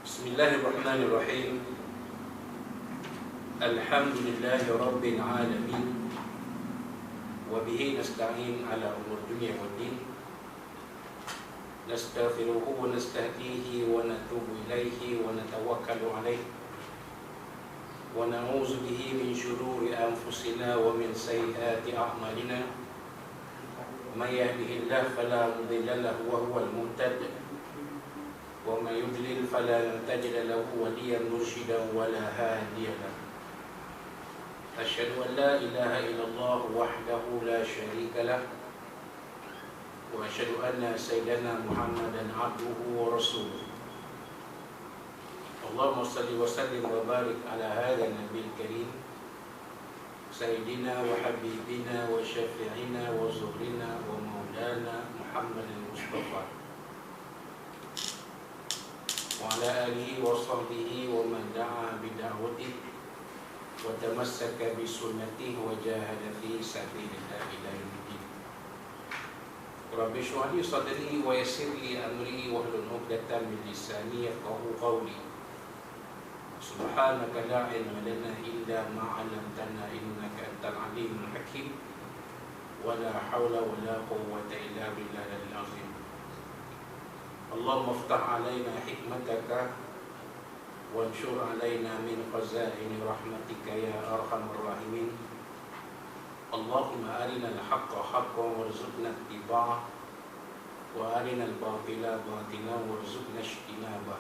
Bismillahirrahmanirrahim. Alhamdulillahi Rabbil Alamin. Wa bihi nasta'in ala umur dunya wad din. Nastaghfiruhu wa nastahdihi wa natubu ilaihi wa natawakkalu alaihi. Wa na'udzu bihi min shururi anfusina wa min sayyiati a'malina. May yahdihillahu fala mudilla lahu wa huwal muhtadi. وَمَا يُضْلِلْ فَلَا تَجِدَ لَهُ وَلِيًّا مُرْشِدًا وَلَا هَادِيَ لَهُ أشهد أن لا إله إلا الله وحده لا شريك له وأشهد أن سيدنا محمدا عبده ورسوله اللهم صل وسلم وبارك على هذا النبي الكريم سيدنا وحبيبنا وشفيعنا وزهرنا ومولانا محمد المصطفى وعلى آله وصحبه ومن دعا بدعوته وتمسك بسنته وجاهد في سبيل الله إلى يوم الدين. رب اشرح لي صدري ويسر لي أمري واحلل عقدة من لساني يفقهوا قولي. سبحانك لا علم لنا إلا ما علمتنا إنك أنت العليم الحكيم ولا حول ولا قوة إلا بالله العظيم. اللهم افتح علينا حكمتك وانشر علينا من خزائن رحمتك يا أرحم الراحمين. اللهم أرنا الحق حقا وارزقنا اتباعه وأرنا الباطل باطلا وارزقنا اجتنابه.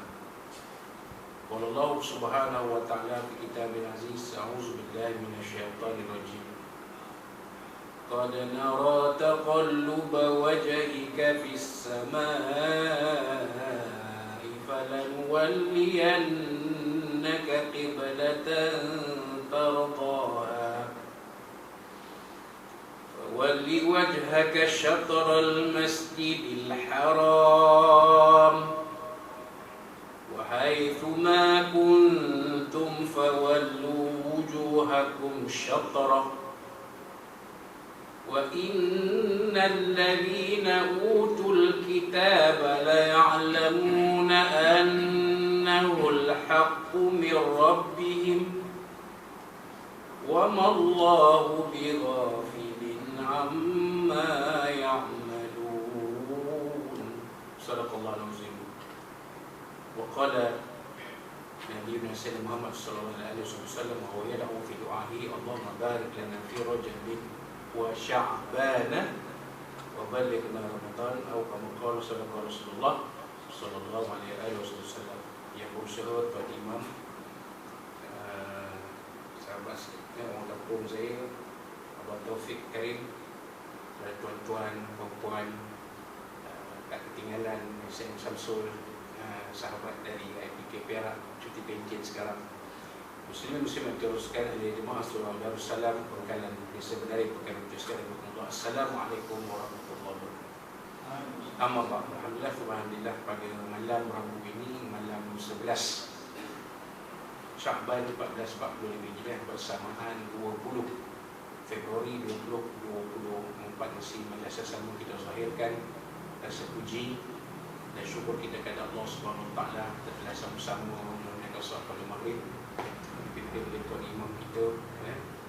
قال الله سبحانه وتعالى في كتاب العزيز أعوذ بالله من الشيطان الرجيم قد نرى تقلب وجهك في السماء فلنولينك قبلة ترضاها فول وجهك شطر المسجد الحرام وحيث ما كنتم فولوا وجوهكم شطره وَإِنَّ الَّذِينَ أُوتُوا الْكِتَابَ لَيَعْلَمُونَ أَنَّهُ الْحَقُّ مِنْ رَبِّهِمْ وَمَا اللَّهُ بِغَافِلٍ عَمَّا يَعْمَلُونَ. صدق الله العظيم. وقال نبينا سيدنا محمد صلى الله عليه وسلم وهو يدعو في دعائه اللهم بارك لنا في رجب وشعبان وبلغنا رمضان أو كما قال صدق رسول الله صلى الله عليه وسلم. Yang berusaha Pak Imam, sahabat orang kampung saya, Abang Taufik Karim, tuan-tuan, puan-puan, tak ketinggalan Syekh Samsul, sahabat dari IPK Perak, cuti pension sekarang. Muslim teruskan oleh jemaah surau Darussalam Bengkalan Desa Benari Pekan Teruskan Allah. Assalamualaikum warahmatullahi wabarakatuh. Alhamdulillah, subhanallah, pada malam Rabu ini, malam 11 Sya'ban 1445 Hijriah bersamaan 20 Februari 2024 masih sambung kita zahirkan rasa puji dan syukur kita kepada Allah Subhanahu wa taala telah sama-sama menunaikan solat pada maghrib dipimpin oleh Tuan Imam kita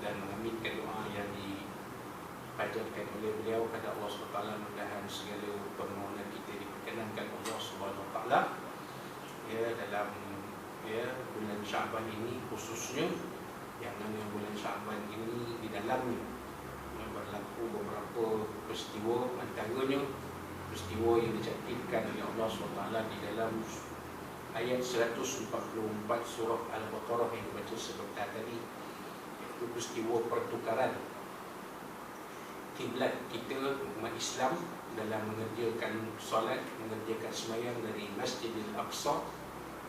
dan mengaminkan doa yang dipanjatkan oleh beliau kepada Allah SWT. Mudah-mudahan segala permohonan kita diperkenankan Allah SWT dalam bulan Sya'ban ini, khususnya yang mana bulan Sya'ban ini di dalamnya berlaku beberapa peristiwa, antaranya peristiwa yang dicantikkan oleh Allah SWT di dalam ayat 144 surah Al-Baqarah yang dibaca sebentar tadi, iaitu peristiwa pertukaran kiblat kita umat Islam dalam mengerjakan solat, mengerjakan sembahyang dari Masjidil Aqsa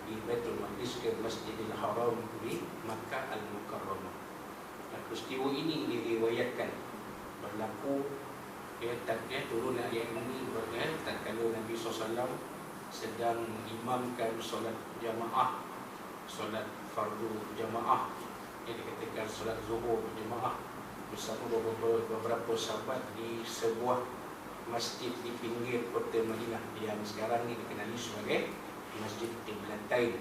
di Baitul Maqdis ke Masjidil Haram di Makkah Al-Mukarramah. Dan peristiwa ini diriwayatkan berlaku turun ayat ini tatkala Nabi SAW sedang imamkan solat jamaah, solat fardu jamaah, yang dikatakan solat zuhur jamaah bersama beberapa sahabat di sebuah masjid di pinggir kota Madinah yang sekarang ini dikenali sebagai Masjid Qiblatain.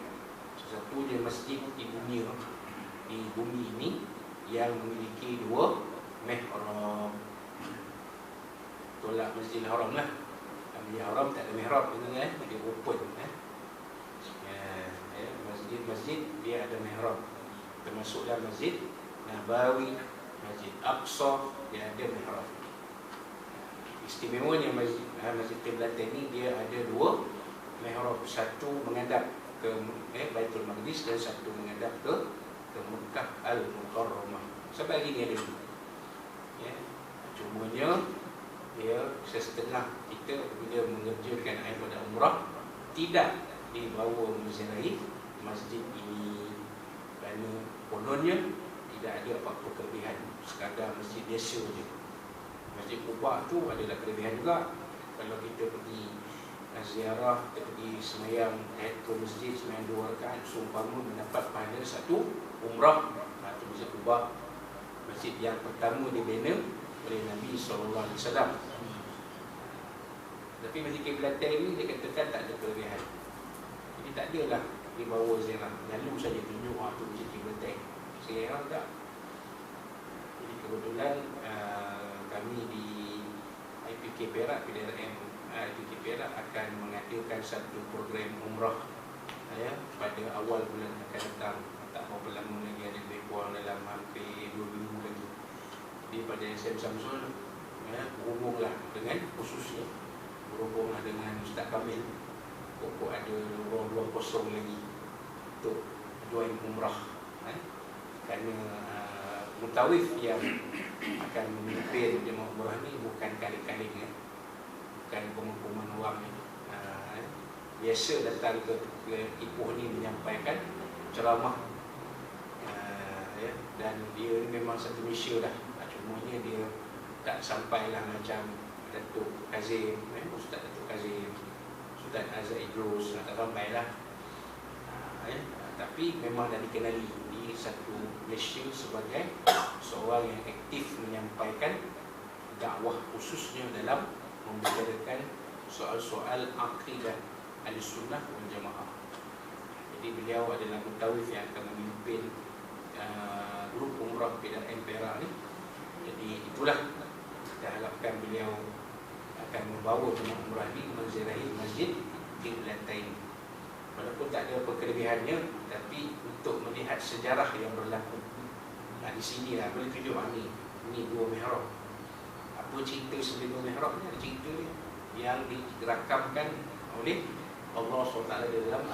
satu-satunya masjid di bumi ini yang memiliki 2 mihrab. Tolak Masjidil Haram lah. Masjidil Haram tak ada mihrab, dia open. Masjid dia ada mihrab, termasuklah Masjid Nabawi, Masjid Aqsa, dia ada mihrab. Istimewanya Masjid Qiblatain ni dia ada 2 mihrab, satu menghadap ke Baitul Maqdis dan satu menghadap ke Mekah Al-Mukarramah. Sampai hari ni ada 2. Cumanya setengah kita bila mengerjakan ibadah umrah tidak dibawa menziarahi masjid ini kerana kononnya tidak ada apa-apa kelebihan, sekadar masjid biasa je. Masjid Quba tu adalah kelebihan juga. Kalau kita pergi ziarah, kita pergi semayang ke masjid, semayang 2 rakaat, seumpama mendapat pahala satu umrah. Itu Masjid Quba, masjid yang pertama dibina oleh Nabi SAW. Tapi Masjid Qiblatain ni dia katakan tak ada kelebihan, jadi tak adalah dibawa ziarah, lalu saja tunjuk tu Masjid Qiblatain, ziarah tak. Jadi kebetulan kami di IPK Perak, PDRM IPK Perak akan mengadakan satu program umrah pada awal bulan akan datang. Tak berapa lama lagi, ada lebih kurang dalam hampir 2 minggu lagi. Jadi pada SM Samsul berhubunglah dengan, khususnya berhubunglah dengan Ustaz Kamil. Pokok ada ruang kosong lagi untuk join umrah. Kerana mutawif yang akan memimpin jemaah umrah ni bukan kali-kali, bukan pengumuman wang ni. Biasa datang ke Ipoh ni menyampaikan ceramah, dan dia memang satu Malaysia dah. Cumanya dia tak sampailah macam Datuk Kazim, Ustaz Datuk Kazim, Ustaz Azhar Idrus, tak sampailah. Tapi memang dah dikenali di satu Malaysia sebagai seorang yang aktif menyampaikan dakwah, khususnya dalam membicarakan soal-soal akidah Ahlussunnah wal Jamaah. Jadi beliau adalah mutawif yang akan memimpin grup umrah PDRM Perak ni. Jadi itulah kita harapkan beliau akan membawa jemaah umrah ni menziarahi Masjid Qiblatain. Walaupun tak ada apa kelebihannya, tapi untuk melihat sejarah yang berlaku. Di sini lah boleh tunjuk ni 2 mihrab. Apa cerita sebelum 2 mihrab ni? Ada cerita yang dirakamkan oleh Allah SWT dalam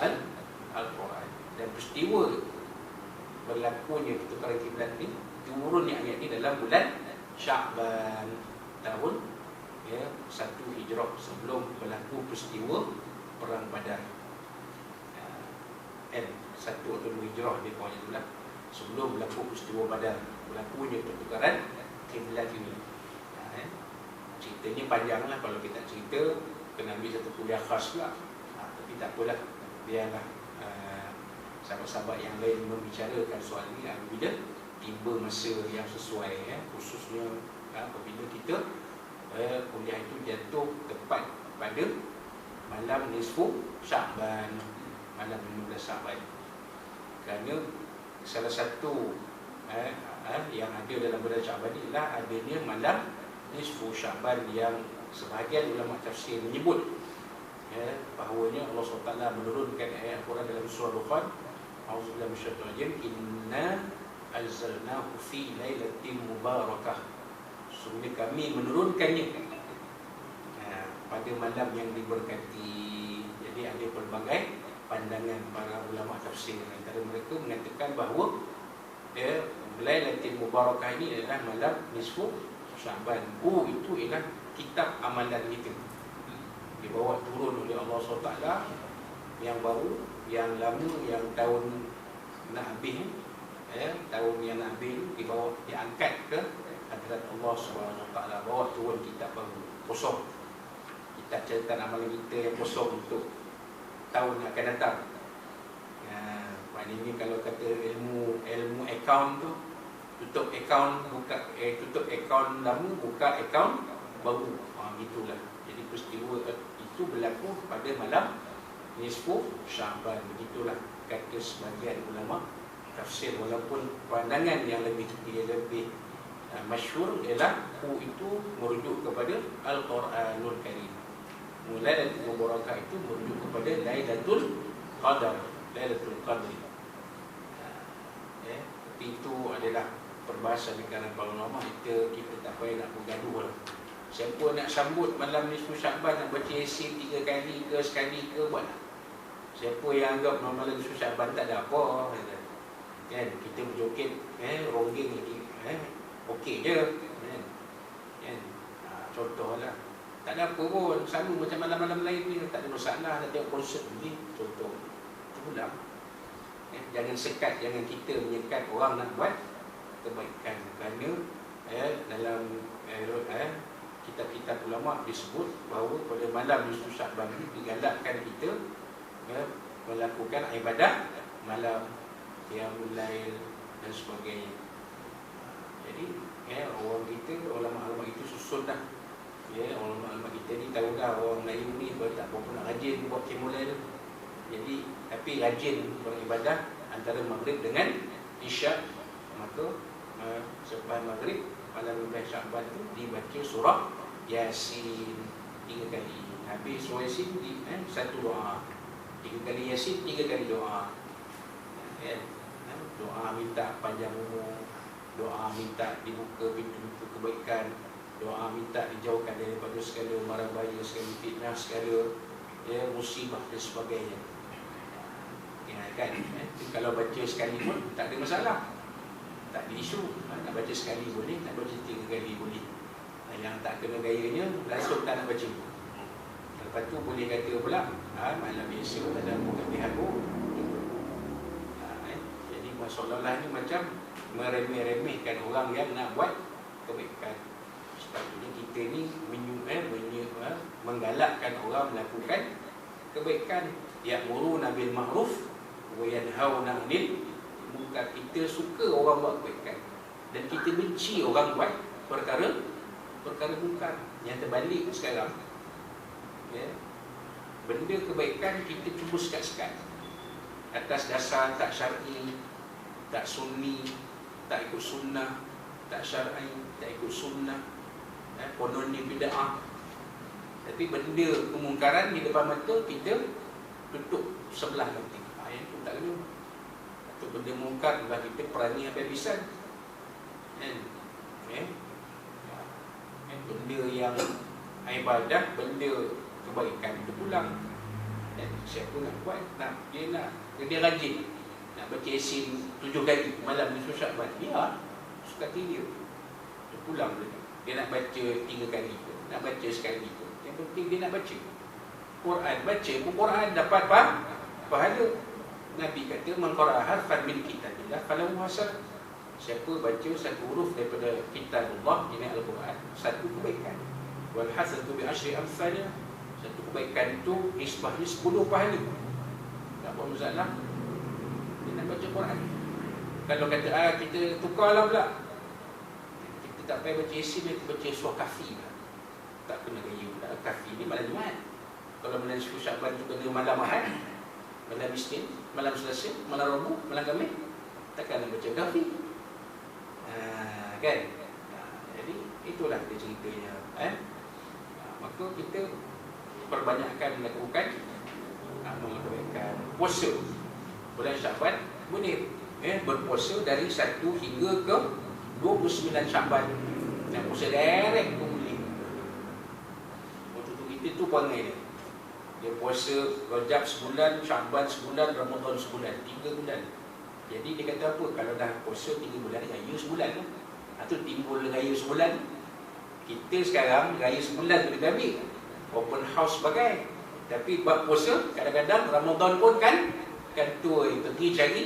Al-Quran. Dan peristiwa berlakunya pertukaran kiblat ni, turunnya ayat ni dalam bulan Sya'ban tahun 1 Hijrah, sebelum berlaku peristiwa Perang Badar. 1 atau 2 Hijrah dia pokoknya itulah, sebelum berlaku peristiwa Badar, berlakunya pertukaran kiblat ini. Ceritanya panjang lah, kalau kita cerita kena ambil satu kuliah khas pula. Tapi tak apalah, biarlah sahabat-sahabat yang lain membicarakan soal ini bila tiba masa yang sesuai, khususnya apabila kita kuliah itu jatuh tepat pada malam nisfu Sya'ban, malam 15 Sya'ban. Kerana salah satu yang ada dalam bulan Sya'ban ini adalah adanya malam nisfu Sya'ban, yang sebahagian ulama tafsir menyebut bahawanya Allah SWT menurunkan ayat Al-Quran dalam surah Dukhan, A'udzubillahi minasyaitonir rajim, inna anzalnahu fi lailatin mubarakah, sungguh kami menurunkannya pada malam yang diberkati. Jadi ada pelbagai pandangan para ulama tafsir. Antara mereka mengatakan bahawa Lailatul Mubarakah ini adalah malam nisfu Sya'ban. Itu ialah kitab amalan kita, dibawa turun oleh Allah SWT, yang baru, yang lama, yang tahun Nabi, tahun yang Nabi dibawa, diangkat ke hadirat Allah SWT, bawa turun kitab baru, kosong, kitab catatan amalan kita yang kosong untuk tahun yang akan datang. Maknanya kalau kata ilmu akaun tu, tutup akaun, buka tutup akaun lama, buka akaun baru, gitulah. Jadi peristiwa itu berlaku pada malam nisfu Sya'ban. Begitulah kata sebagian ulama tafsir, walaupun pandangan yang lebih masyhur ialah itu merujuk kepada Al-Quranul Karim. Lailatul Mubarakah itu merujuk kepada Lailatul Qadar, Lailatul Qadri. Itu adalah perbahasan di kalangan para ulama. Kita tak payah nak bergaduh lah. Siapa nak sambut malam nisfu Sya'ban, nak baca Yasin 3 kali ke sekali ke, buatlah. Siapa yang anggap malam nisfu Sya'ban tak ada apa, kan, kita berjoget ronggeng lagi, okey je, kan. Contohlah, tak ada apa pun, selalu macam malam-malam lain ni, tak ada masalah, nak tengok konsert ni, contoh. Itu pula. Jangan sekat, jangan kita menyekat orang nak buat kebaikan. Kerana dalam kitab-kitab ulama disebut bahawa pada malam nisfu Sya'ban ini digalakkan kita melakukan ibadah malam, qiyamul lail dan sebagainya. Jadi orang kita, ulama-ulama itu susun dah. Ulama-ulama kita ni tahu dah orang Melayu ni tak apa nak rajin buat qiyamul lail. Jadi tapi rajin beribadah antara maghrib dengan isyak. Maka selepas maghrib malam 15 Sya'ban tu dibaca surah Yasin 3 kali. Habis surah Yasin satu doa. 3 kali Yasin, 3 kali doa. Doa minta panjang umur, doa minta dibuka pintu-pintu kebaikan, doa minta dijauhkan daripada segala mara bahaya, segala fitnah, segala musibah dan sebagainya. Kan? Kalau baca sekali pun tak ada masalah, tak ada isu. Nak baca sekali boleh, nak baca 3 kali boleh. Yang tak kena gayanya langsung tak nak baca. Lepas tu boleh kata pula malam biasa tak ada bukan diharu. Jadi masalah ni macam meremeh-remehkan orang yang nak buat kebaikan. Sepatutnya kita ni menggalakkan orang melakukan kebaikan. Ya'muruna bil ma'ruf wa yanhauna 'anil munkar. Kita suka orang buat kebaikan dan kita benci orang buat perkara munkar. Yang terbalik sekarang, benda kebaikan kita cuba sekat-sekat atas dasar tak syar'i, tak sunni, tak ikut sunnah, tak syar'i, tak ikut sunnah, konon ni bid'ah. Tapi benda kemungkaran di depan mata kita tutup sebelah nanti. Itu tak kena. Itu benda mungkar lah kita perani habis-habisan. Benda yang ibadah, benda kebaikan itu pulang. Siapa nak buat, dia rajin nak baca Yasin 7 kali malam nisfu Sya'ban, dia suka dia. Dia pulang dia nak baca 3 kali ke, nak baca sekali ke. Yang penting dia nak baca Quran, baca Quran dapat pahala. Nabi kata man qara'a harfan min kitabillah falahu hasanah. Siapa baca satu huruf daripada kitabullah, ini Al-Quran, satu kebaikan. Wal hasanatu bi asyri amsalha. Satu kebaikan itu nisbahnya 10 pahala. Tak apa masalah. Dia nak baca Quran. Kalau kata kita tukarlah pula, kita tak payah baca Yasin, kita baca surah Kahfi lah. Tak kena gaya pula. Kahfi ni malam Jumaat. Kalau malam nisfu Sya'ban tu kena malam Ahad, malam Isnin, malam Selasa, malam Rabu, malam Khamis, takkan nak baca Kahfi. Kan? Jadi itulah dia ceritanya. Maka kita perbanyakkan melakukan amal kebaikan. Puasa bulan Sya'ban boleh berpuasa dari 1 hingga ke 29 Sya'ban. Nak puasa direct pun boleh. Waktu tu kita tu perangai dia. Dia puasa Rajab sebulan, Sya'ban sebulan, Ramadan sebulan, 3 bulan. Jadi dia kata apa? Kalau dah puasa 3 bulan, raya sebulan lah. Itu timbul raya sebulan. Kita sekarang raya sebulan boleh ambil open house bagai. Tapi buat puasa, kadang-kadang Ramadan pun kan tua, pergi cari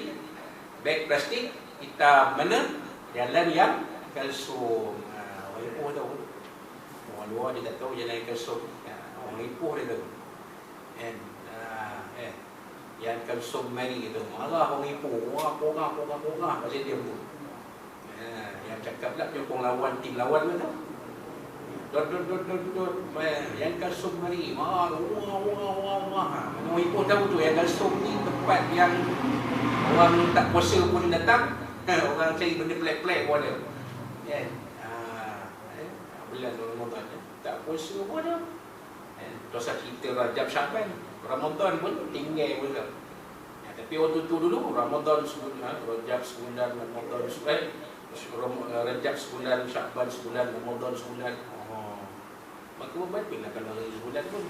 beg plastik hitam mana, jalan yang kalsum. Orang Ipoh tahu. Orang luar dia tak tahu jalan yang kalsum. Orang Ipoh dia tahu. Yang kalsum mari gitu. Allah orang Ipoh, orang macam dia tu. Yang cakap pula penyokong lawan, tim lawan tu. Dot. Yang kalsum mari. Wah. Mana ibu tahu tu yang kalsum ni tempat yang orang tak puasa pun datang. Orang cari benda pelik-pelik pun ada. Kan? Bulan Ramadan tak puasa pun ada. Dosa kita Rajab Syaban, Ramadan pun tinggal pun tak. Tapi waktu tu dulu Ramadan sebulan, Rajab sebulan, Ramadan sebulan, Rajab sebulan, Syaban sebulan, Ramadan sebulan. Maka berbaliklah kalau hari sebulan pun.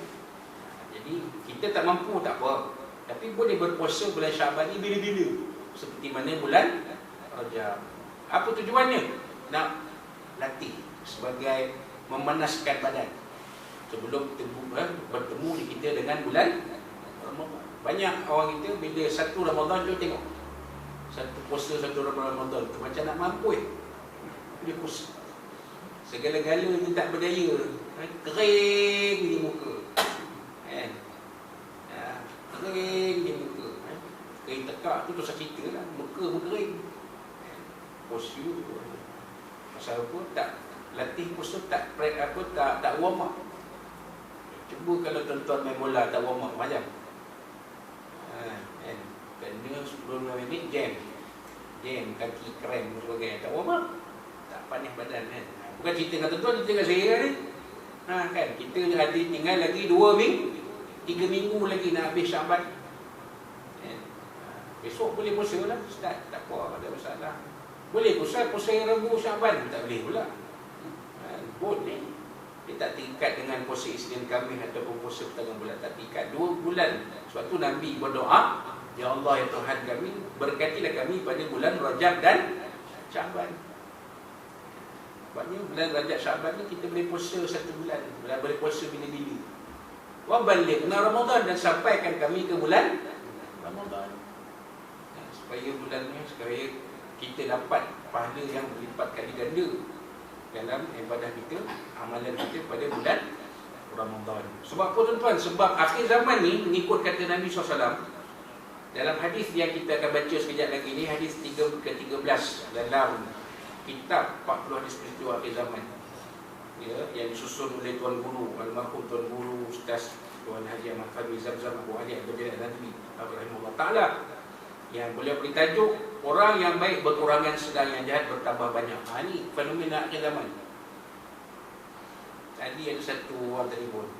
Jadi kita tak mampu tak apa. Tapi boleh berpuasa bulan Syaban ni bila-bila. Seperti mana bulan Rajab. Apa tujuannya? Nak latih sebagai memanaskan badan sebelum bertemu kita dengan bulan Ramadan. Banyak orang kita bila satu Ramadan tu tengok satu puasa satu Ramadan tu macam nak mampu dia puasa segala-gala ni tak berdaya, kering di muka kan, kering di muka, kering tekak tu dosa kita lah, muka pun kering. Puasa pasal apa? Tak latih puasa, tak warm up. Cuba kalau tuan-tuan main bola tak warm up macam kena 10 minit jam kaki krem dan sebagainya, tak warm up, tak panas badan kan. Bukan cerita dengan tuan-tuan, cerita dengan saya ni kan. Kita ada tinggal lagi 2 minggu 3 minggu lagi nak habis Syaban kan. Besok boleh puasa lah Ustaz, tak apa, ada masalah. Boleh puasa Rabu Syaban, tak boleh pula boleh. Dia tak terikat dengan puasa Isnin Khamis ataupun puasa pertengahan bulan, tak terikat 2 bulan. Sebab tu Nabi berdoa, ya Allah ya Tuhan kami, berkatilah kami pada bulan Rajab dan Syaban. Sebabnya bulan Rajab Syaban ni kita boleh puasa 1 bulan, boleh puasa bila-bila. Wa balighna Ramadan, dan sampaikan kami ke bulan Ramadan. Supaya bulan ni, supaya kita dapat pahala yang berlipat kali ganda dalam ibadah kita, amalan kita pada bulan Ramadan. Sebab apa tuan-tuan? Sebab akhir zaman ni, mengikut kata Nabi SAW dalam hadis yang kita akan baca sekejap lagi ni, hadis ke-13 dalam kitab 40 hadis peristiwa akhir zaman ya, yang disusun oleh Tuan Guru almarhum Tuan Guru Ustaz Tuan Haji Ahmad Fadli Zamzam Abu Ali Abdul Nazmi rahimahullah ta'ala, yang beliau beri tajuk orang yang baik berkurangan sedang yang jahat bertambah banyak. Ini fenomena akhir zaman. Tadi ada satu orang telefon.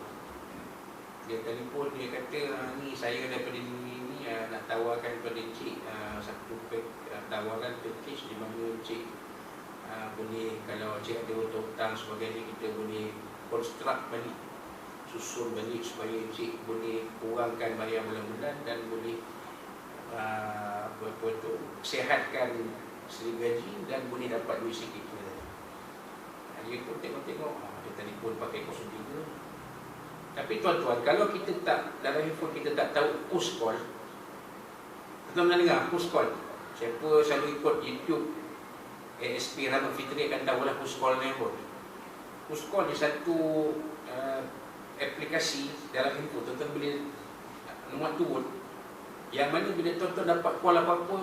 Dia telefon, dia kata, ni saya daripada ni nak tawarkan kepada Encik satu tawaran package di mana Encik boleh, kalau Encik ada hutang sebagainya, kita boleh construct balik, susun balik supaya Encik boleh kurangkan bayar bulan-bulan dan boleh sihatkan segi gaji dan boleh dapat duit sikit. Dia pun tengok-tengok, dia telefon pakai 03. Tapi tuan-tuan, kalau kita tak, dalam handphone kita tak tahu push call, tuan-tuan pernah dengar push call? Siapa selalu ikut YouTube ASP Rahmat Fitri akan tahulah push call ni pun. Push call ni satu aplikasi dalam handphone, tuan-tuan boleh muat turun, yang mana bila tuan-tuan dapat call apa-apa,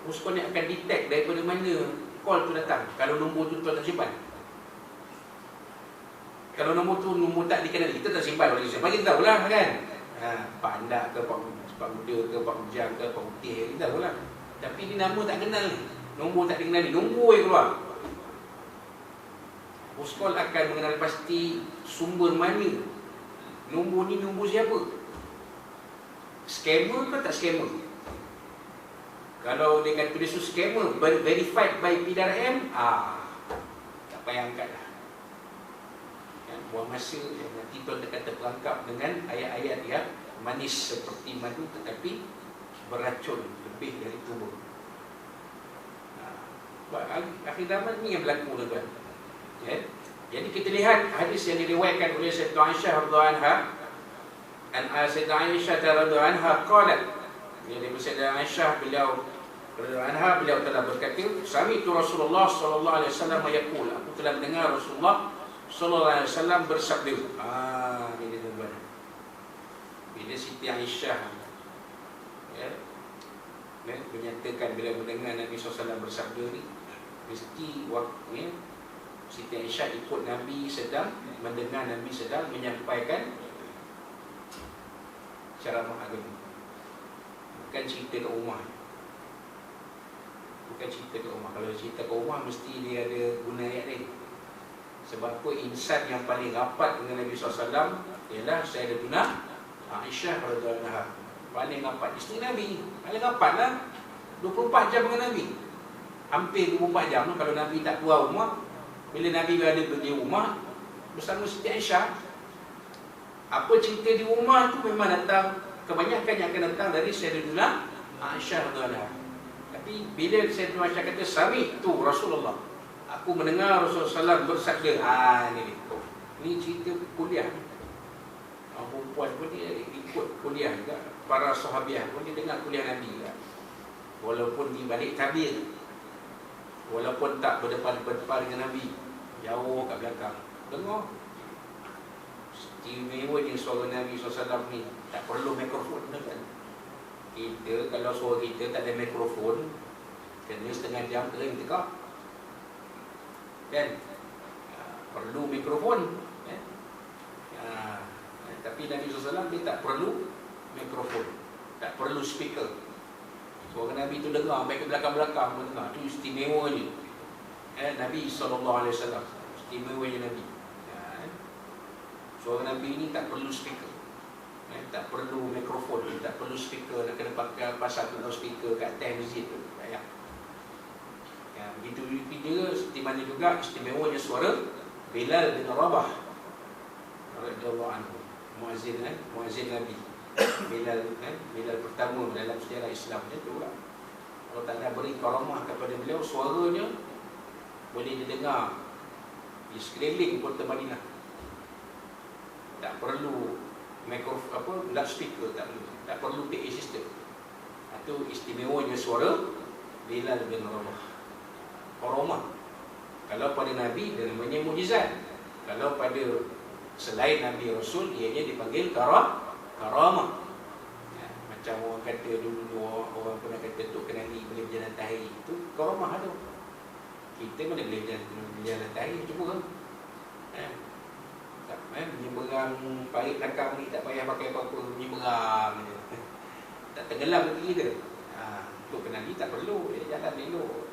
push call ni akan detect daripada mana call tu datang. Kalau nombor tu tuan tak simpan, kalau nombor tu nombor tak dikenali, kita tak simpan. Kalau kita simpan, kita tahulah kan, Pak Andak ke Pak Muda ke Pak Ujang ke Pak Putih, kita tahulah. Tapi ni nama tak kenal, nombor tak dikenali, nombor yang keluar. Push call akan mengenal pasti sumber mana nombor ni, nombor siapa, scammer ke tak scammer. Kalau dia kata tulis scammer verified by PDRM, tak payah angkat lah. Buang masa, nanti tuan kata terperangkap dengan ayat-ayat yang manis seperti madu tetapi beracun lebih dari tubuh. Akhir zaman ni yang berlaku tuan-tuan. Jadi kita lihat hadis yang diriwayatkan oleh Sayyidah Aisyah radhiyallahu anha. Sayyidah Aisyah radhiyallahu anha qalat, jadi Sayyidah Aisyah beliau radhiyallahu anha, beliau telah berkata, sami'tu Rasulullah sallallahu alaihi wasallam yaqul, aku telah mendengar Rasulullah sallallahu alaihi wasallam bersabda. Ini tuan-tuan, bila Siti Aisyah menyatakan bila mendengar Nabi SAW bersabda ni, mesti waktunya Siti Aisyah ikut Nabi sedang mendengar Nabi sedang menyampaikan ceramah agama. Bukan cerita kat rumah. Bukan cerita kat rumah. Kalau cerita kat rumah mesti dia ada guna ayat lain. Sebab apa insan yang paling rapat dengan Nabi SAW ialah Sayyidatuna Aisyah radhiyallahu anha. Paling rapat isteri Nabi. Paling rapat lah 24 jam dengan Nabi. Hampir 24 jam kalau Nabi tak keluar rumah. Bila Nabi berada di rumah bersama Siti Aisyah, apa cerita di rumah tu memang datang, kebanyakan yang akan datang dari Sayyidatuna Aisyah radhiyallahu anha. Tapi bila Sayyidatuna Aisyah kata sami tu Rasulullah, aku mendengar Rasulullah SAW bersabda, ini cerita kuliah. Perempuan pun dia ikut kuliah juga. Para sahabiah pun dia dengar kuliah Nabi juga. Walaupun di balik tabir, walaupun tak berdepan-depan dengan Nabi, jauh kat belakang, dengar. Istimewanya suara Nabi SAW ni. Tak perlu mikrofon kan. Kita kalau suara kita tak ada mikrofon, kena setengah jam kering tekak kan. Perlu mikrofon kan? Tapi Nabi SAW dia tak perlu mikrofon, tak perlu speaker. Suara Nabi tu dengar sampai ke belakang-belakang pun dengar. Itu istimewanya Nabi SAW. Istimewanya Nabi. Suara Nabi ni tak perlu speaker, tak perlu mikrofon, tak perlu speaker. Nak kena pakai pasal tu speaker kat atas masjid tu, tak payah. Begitu juga seperti mana juga istimewanya suara Bilal bin Rabah radhiyallahu anhu, muazzin Nabi. Bilal pertama dalam sejarah Islam tu lah. Allah Ta'ala beri karamah kepada beliau, suaranya boleh didengar di sekeliling kota Madinah. Tak perlu mikrofon, loudspeaker, tak perlu PA system. Itu istimewanya suara Bilal bin Rabah. Karamah. Kalau pada Nabi dia namanya mukjizat. Kalau pada selain Nabi Rasul, ianya dipanggil karamah. Macam orang kata dulu, orang pernah kata Tok Kenali boleh berjalan tahi, itu karamah tu. Kita mana boleh berjalan tahi, cuba menyeberang parit belakang ni tak payah pakai apa-apa, menyeberang je. Tak tenggelam lagi kita. Tok Kenali tak perlu, dia jalan elok.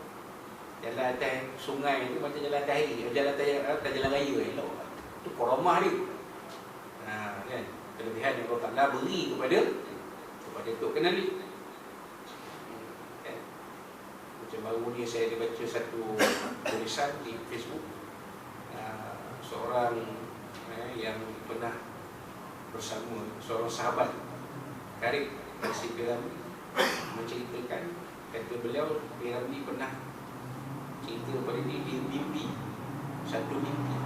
Jalan atas sungai tu macam jalan tahi, jalan raya elok. Itu karamah dia. Kan? Kelebihan yang Allah Ta'ala beri kepada Tok Kenali. Macam baru ni saya ada baca satu tulisan di Facebook, seorang yang pernah bersama seorang sahabat karib si Piramli menceritakan, kata beliau Piramli pernah cerita pada dia mimpi, satu mimpi.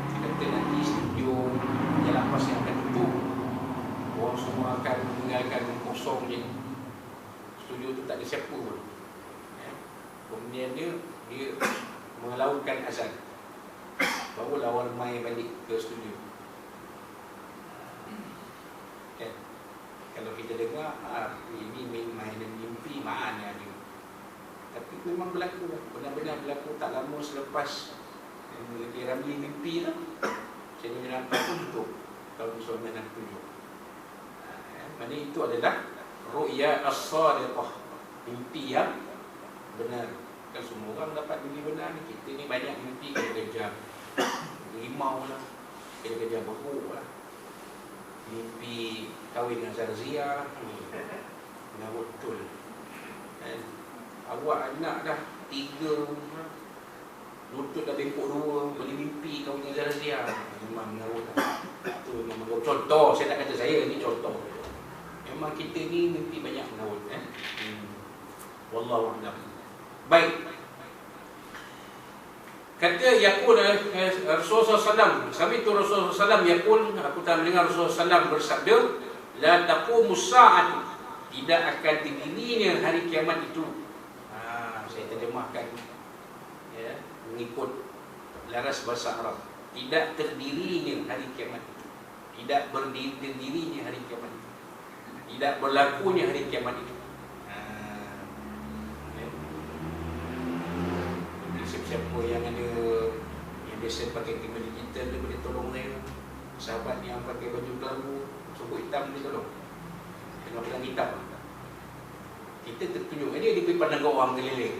Dia kata nanti studio Jalapas yang akan tutup, orang semua akan meninggalkan kosong je, studio tu tak ada siapa pun. Kemudian dia melautkan azan, barulah orang main balik ke studio. Kalau kita dengar ini mainan mimpi, mana dia. Tapi memang berlaku, benar-benar berlaku. Tak lama selepas Piramli mimpi lah, Channel 8 pun tutup tahun 1967. Maksudnya itu adalah ru'ya as-sadiqah, mimpi yang benar. Kan semua orang dapat mimpi benar ni. Kita ni banyak mimpi, kerja rimau lah, kerja beruk lah, mimpi kahwin dengan Zarzia, benar betul. Awak anak dah 3, lutut dah bengkok 2, boleh mimpi kahwin dengan Zarzia. Memang mengarut lah. Itu memang contoh, saya tak kata saya, ini contoh. Memang kita ni mimpi banyak mengarut. Wallahu a'lam. Baik. Kata Yaqul Rasulullah SAW, sampai itu Rasulullah SAW Yaqul, aku telah mendengar Rasulullah SAW bersabda, la taqumus sa'atu, tidak akan didirinya hari kiamat itu. Saya terjemahkan ya, mengikut laras bahasa Arab. Tidak terdirinya hari kiamat itu, tidak berdirinya hari kiamat itu, tidak berlakunya hari kiamat itu. Siapa yang ada pakai baju kelabu suku hitam ni tolong. Tengok bilang hitam. Kita tertunjuk dia pergi pandang orang keliling.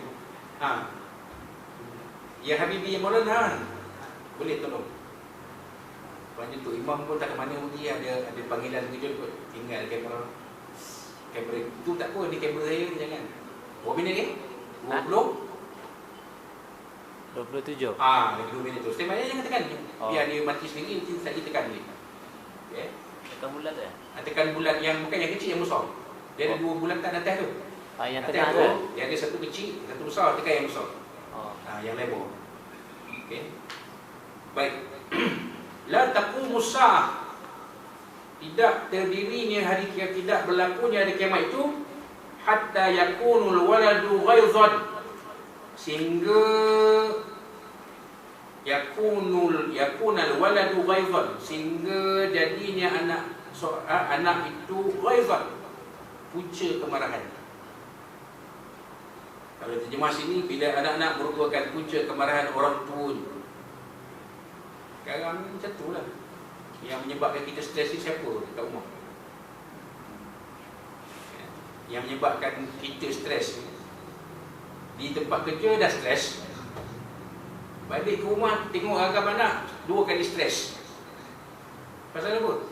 Ya Habibi ya Maulana, boleh tolong. Banyak tu imam pun tak ke mana pergi, ada panggilan kejut kot. Tinggal kamera. Kamera tu tak apa, ni kamera saya jangan. Berapa minit ni? 20? 27. Lagi 2 minit tu. Setiap mana jangan tekan. Biar Oh. dia mati sendiri, nanti saya tekan dia. Okay. Tekan bulat ya? Tekan bulat yang bukan yang kecil, yang besar. Dia ada 2 bulatan atas tu. Yang Atas tengah tu, tu. dia ada satu kecil, satu besar, tekan yang besar. Oh. Yang lebar. Okey. Baik. La taqumus saah. Tidak terdirinya hari kiamat, tidak berlakunya hari kiamat itu hatta yakunul waladu ghaizan, sehingga yakunal waladu ghaizan, sehingga jadinya anak itu ghaizan, punca kemarahan. Kalau terjemah sini, bila anak-anak merupakan punca kemarahan orang tua. Sekarang macam tu lah. Yang menyebabkan kita stres ni siapa kat rumah? Yang menyebabkan kita stres di tempat kerja dah stres, balik ke rumah tengok agam anak 2 kali stres. Pasal apa?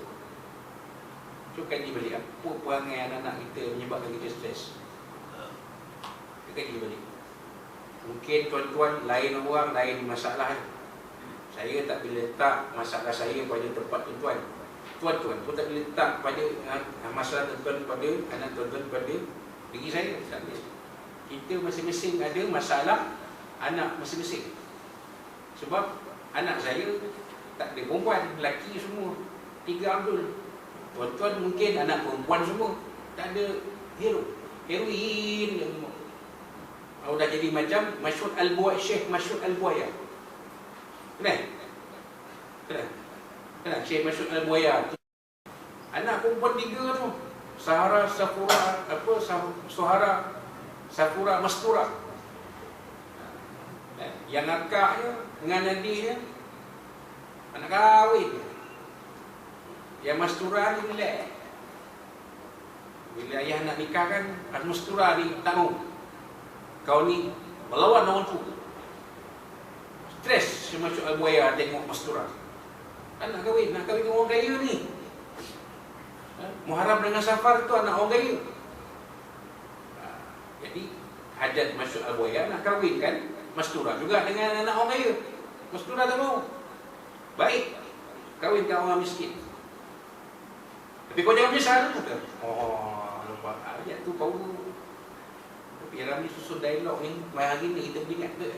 Cuba kaji balik apa perangai anak-anak kita menyebabkan kita stres. Kaji balik. Mungkin tuan-tuan lain orang, lain masalah. Saya tak boleh letak masalah saya pada tempat tuan-tuan. Tuan-tuan pun tak boleh letak pada masalah tuan-tuan pada anak tuan-tuan pada diri saya. Tak boleh. Kita masing-masing ada masalah anak masing-masing. Sebab anak saya tak ada perempuan, lelaki semua. 3 Abdul. Tuan-tuan mungkin anak perempuan semua. Tak ada heroin yang dah jadi macam Masyhur Al-Buaya, Syekh Masyhur Al-Buaya. Kenal Syekh Masyhur Al-Buaya tu. Anak perempuan 3 tu. Sahara, Safura, Safura, Mastura. Yang akaknya dengan adiknya anak kahwin. Yang Mastura ni milih. Bila ayah nak nikahkan, Mastura ni tak mau. Kau ni melawan orang tu. Stres Syekh Masyhur Al-Buaya tengok Mastura. Nak kahwin dengan orang kaya ni. Muharram dengan Safar tu anak orang kaya. Jadi Haddad Masyhur Al-Buaya nak kahwin kan Mastura juga dengan anak orang kaya. Mastura tak mau. Baik, kahwin dengan orang miskin. Tapi kau jangan menyesal tu. Lupa ayat tu kau. Tapi Ramli susun dialog ni, mai hari ni kita beringat ke?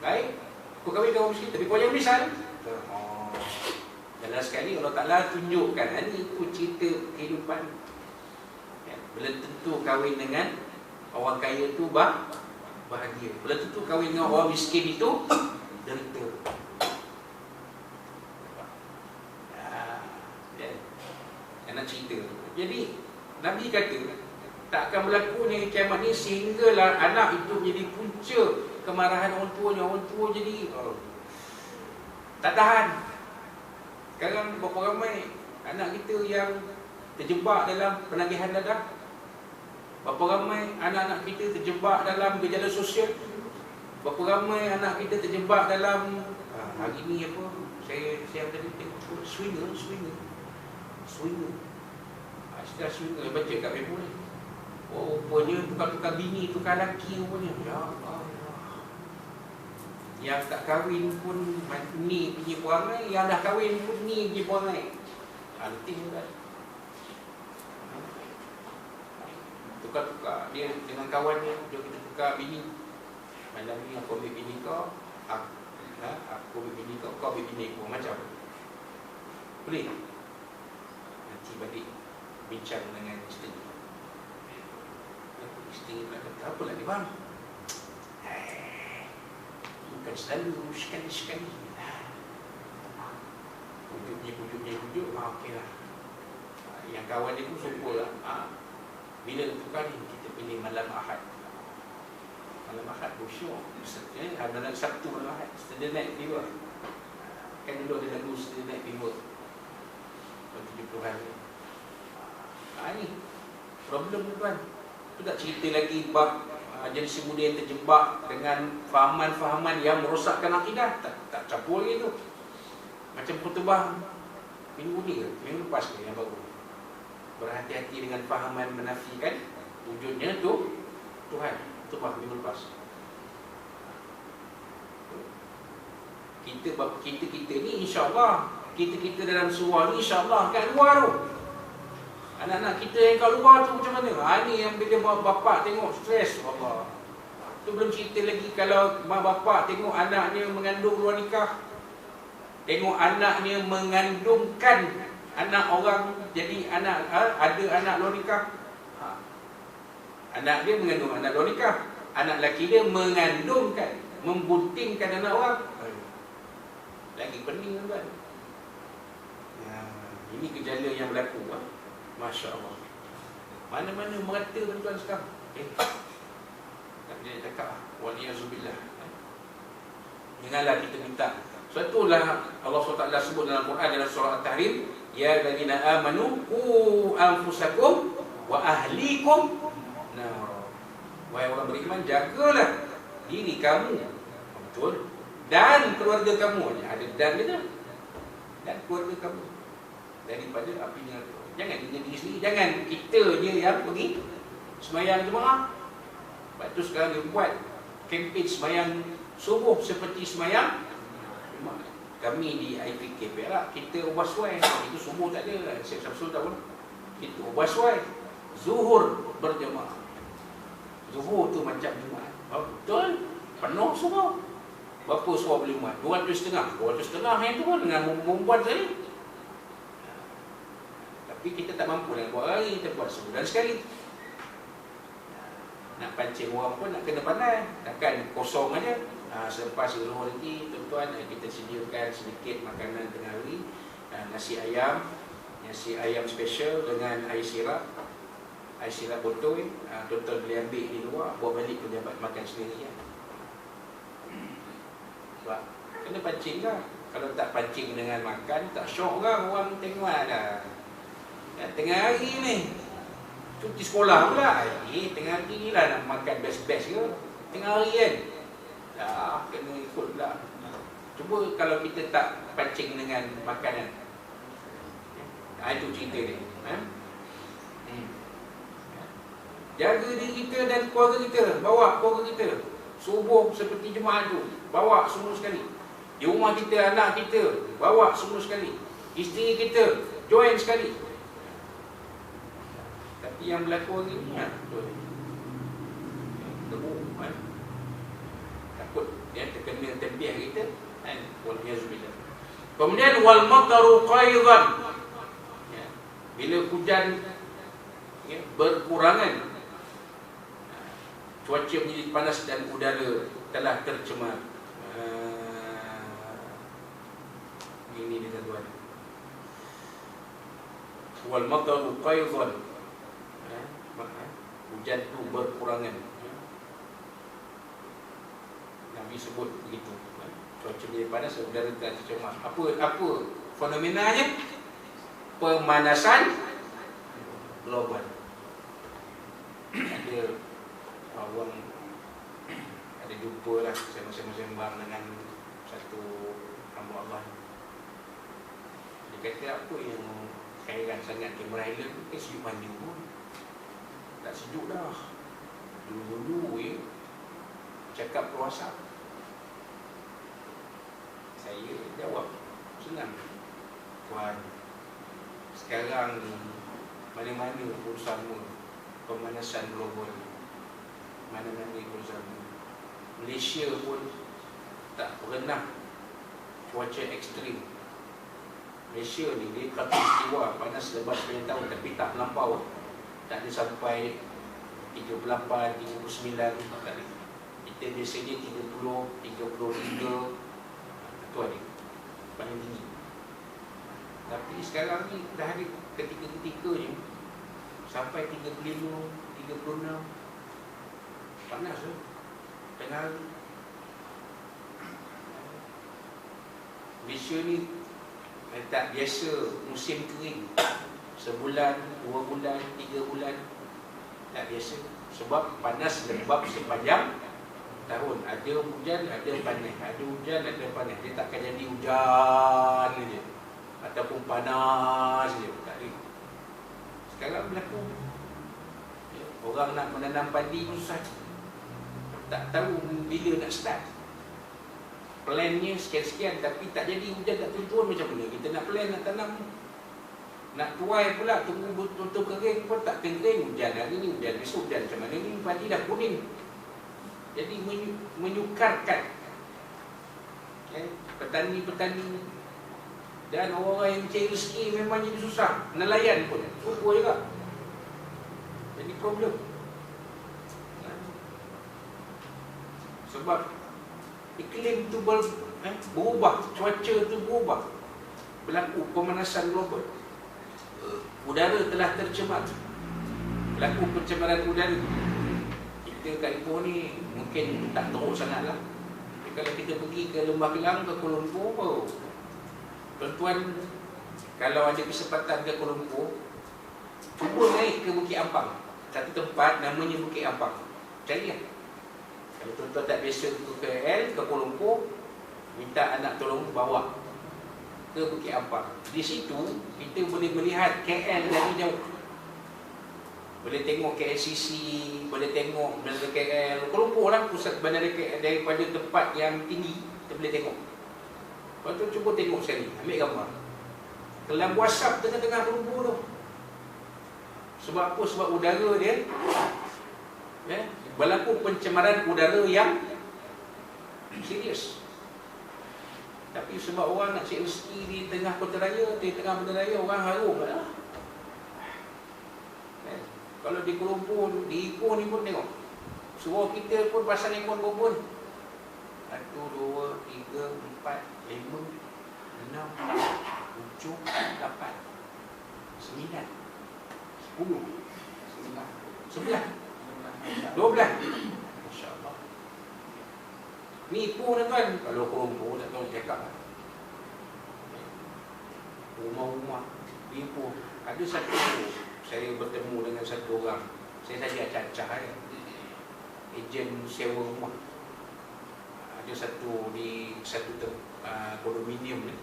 Baik, kau kahwin dengan orang miskin, tapi kau jangan menyesal. Dalam sekali Allah Ta'ala tunjukkan ini itu cerita kehidupan. Belum tentu kahwin dengan orang kaya tu bahagia. Belum tentu kahwin dengan orang miskin itu derita. Nak cerita. Jadi Nabi kata tak akan berlakunya kiamat ni sehinggalah anak itu menjadi punca kemarahan orang tuanya. Orang tua jadi tak tahan. Sekarang berapa ramai anak kita yang terjebak dalam penagihan dadah? Berapa ramai anak-anak kita terjebak dalam gejala sosial? Berapa ramai anak kita terjebak dalam hari ni apa? Saya tadi tengok swinger. Setelah swinger baca kat Facebook ni. Rupanya tukar-tukar bini, tukar laki rupanya. Ya Allah. Yang tak kahwin pun ni punya perangai, yang dah kahwin pun ni punya perangai. Anting kan. Tukar-tukar dia dengan kawannya, dia kita tukar bini. Malam ni aku ambil bini kau, aku ambil bini kau, kau ambil bini aku. Macam boleh? Nanti balik bincang dengan isteri. Isteri pula kata, apa lagi bang? Bukan selalu, sekali-sekali. Pujuk. Okey lah. Yang kawan dia pun syukur lah. Bila tukar ni, kita pilih malam Ahad. Malam Ahad bersyuk. Malam Sabtu malam Ahad. Saturday Night Fever. Kan dulu ada lagu Saturday Night Fever. 70-an. Ini problem tuan. Itu tak cerita lagi bab generasi muda yang terjebak dengan fahaman-fahaman yang merosakkan akidah. Tak campur lagi tu. Macam khutbah minggu ni ke? Minggu lepas ke yang baru. Berhati-hati dengan fahaman menafikan wujudnya tu Tuhan. Khutbah minggu lepas. Kita ni insya-Allah, kita dalam surah ni insya-Allah kat luar tu. Anak-anak kita yang kat luar tu macam mana? Ni yang bila bapak tengok stres, Allah. Tu belum cerita lagi kalau mak bapak tengok anaknya mengandung luar nikah. Tengok anaknya mengandungkan anak orang, jadi anak ada anak luar nikah. Anak dia mengandung anak luar nikah. Anak lelaki dia mengandungkan, membuntingkan anak orang. Lagi pening tuan. Ini gejala yang berlaku. Masya Allah. Mana-mana merata tuan sekarang. Tak boleh cakap. Waliyazubillah. Janganlah kita minta. Sebab itulah Allah SWT sebut dalam Quran dalam surah At-Tahrim, ya allazina amanu qu anfusakum wa ahlikum nar. Wahai orang beriman, jagalah diri kamu. Betul. Dan keluarga kamu. Ada dan dia. Dan keluarga kamu daripada api neraka. Jangan diri sendiri. Jangan kita je yang pergi sembahyang jemaah. Sebab tu sekarang dia buat kempen sembahyang subuh seperti sembahyang jemaah. Kami di IPK Perak, kita ubah suai. Itu subuh tak ada. Syekh Syamsul tak pun. Kita ubah suai. Zuhur berjemaah. Zuhur tu macam jemaah. Betul. Penuh semua. Berapa suara boleh muat? 200,500. 200,500 yang tu pun dengan membuat saya. Tapi kita tak mampu nak buat hari, kita buat sebulan sekali. Nak pancing orang pun nak kena pandai. Takkan kosong aja. Selepas zuhur nanti, tuan-tuan, kita sediakan sedikit makanan tengah hari. Nasi ayam special dengan air sirap. Air sirap botol. Tuan-tuan boleh ambil di luar, bawa balik pejabat makan sendiri ya. Sebab kena pancing lah. Kalau tak pancing dengan makan, tak syok lah orang tengok dah. Tengah hari ni cuti sekolah pula. Tengah hari ni lah nak makan best-best ke. Tengah hari kan dah kena ikut pula. Cuba kalau kita tak pancing dengan makanan. Itu cerita dia. Jaga diri kita dan keluarga kita. Bawa keluarga kita subuh seperti jemaah tu. Bawa semua sekali. Di rumah kita, anak kita bawa semua sekali. Isteri kita join sekali. Tapi yang berlaku hari ni debu kan? Takut dia terkena tempiah kita kan? Waliyazbillah. Kemudian wal mataru qaidan. Bila hujan berkurangan, cuaca menjadi panas dan udara telah tercemar. Ini dia tuan. Wal mataru qaidan. Hujan itu berkurangan. Nabi sebut begitu. Cuaca menjadi panas, udara telah tercemar. Apa fenomenanya? Pemanasan global. Ada orang ada jumpa lah sembang dengan satu hamba Allah. Dia kata apa yang kairan sangat ke Merailan tu, sejuk mandi pun tak sejuk dah. Dulu-dulu cakap per WhatsApp. Saya jawab senang, tuan, sekarang ni mana-mana pun sama pemanasan global. Mana-mana pun sama. Malaysia pun tak pernah cuaca ekstrim. Malaysia ni dia khatulistiwa, panas lebat sepanjang tahun tapi tak melampau. Tak ada sampai 38, 39 tak ada. Kita biasanya 30, 33. Itu ada paling tinggi. Tapi sekarang ni dah ada ketika-ketika je sampai 35, 36. Panas tu tengah hari. Malaysia ni tak biasa musim kering. Sebulan, 2 bulan, 3 bulan. Tak biasa. Sebab panas lembab sepanjang tahun. Ada hujan, ada panas. Ada hujan, ada panas. Dia takkan jadi hujan saja ataupun panas saja. Tak ada. Sekarang berlaku. Orang nak menanam padi susah. Tak tahu bila nak start. Plannya sekian-sekian, tapi tak jadi hujan, tak turun macam mana kita nak plan, nak tanam. Nak tuai pula, tunggu betul-betul kering pun tak kering. Hujan hari ni, hujan besok, hujan macam mana ni, padi dah kuning. Jadi menyukarkan petani-petani dan orang-orang yang mencari rezeki memang jadi susah. Nelayan pun rupa juga. Jadi problem. Sebab iklim tu berubah, cuaca tu berubah. Berlaku pemanasan global. Udara telah tercemar. Berlaku pencemaran udara. Kita kat Ipoh ni mungkin tak teruk sangatlah. Tapi kalau kita pergi ke Lembah Kelang, ke Kuala Lumpur, tuan-tuan kalau ada kesempatan ke Kuala Lumpur, cuba naik ke Bukit Ampang. Satu tempat namanya Bukit Ampang. Cari lah. Kalau tuan-tuan tak biasa ke KL, ke Kuala Lumpur, minta anak tolong bawa ke Bukit Ampang. Di situ kita boleh melihat KL dari jauh. Boleh tengok KLCC, boleh tengok bandara KL. Kuala Lumpur lah pusat bandara KL. Daripada tempat yang tinggi kita boleh tengok. Lepas tu cuba tengok sekali, ambil gambar. Kelam Wasap tengah-tengah Kuala Lumpur tu. Sebab apa? Sebab udara dia berlaku pencemaran udara yang serius. Tapi sebab orang nak cari rezeki di tengah kota raya, di tengah bandar raya, orang harum lah. Kalau di Kuala Lumpur, di Ipoh ni pun tengok, suruh kita pun pasang ekor berapa ni? 1, 2, 3, 4, 5, 6, 7, 8, 9, 10, 11, 12. Masya-Allah. Ni Ipoh tuan, kalau Kuala Lumpur tak tahu cakap. Rumah-rumah di Ipoh ada satu, saya bertemu dengan satu orang. Saya saja acah-acah ejen sewa rumah. Ada satu di satu kondominium ni.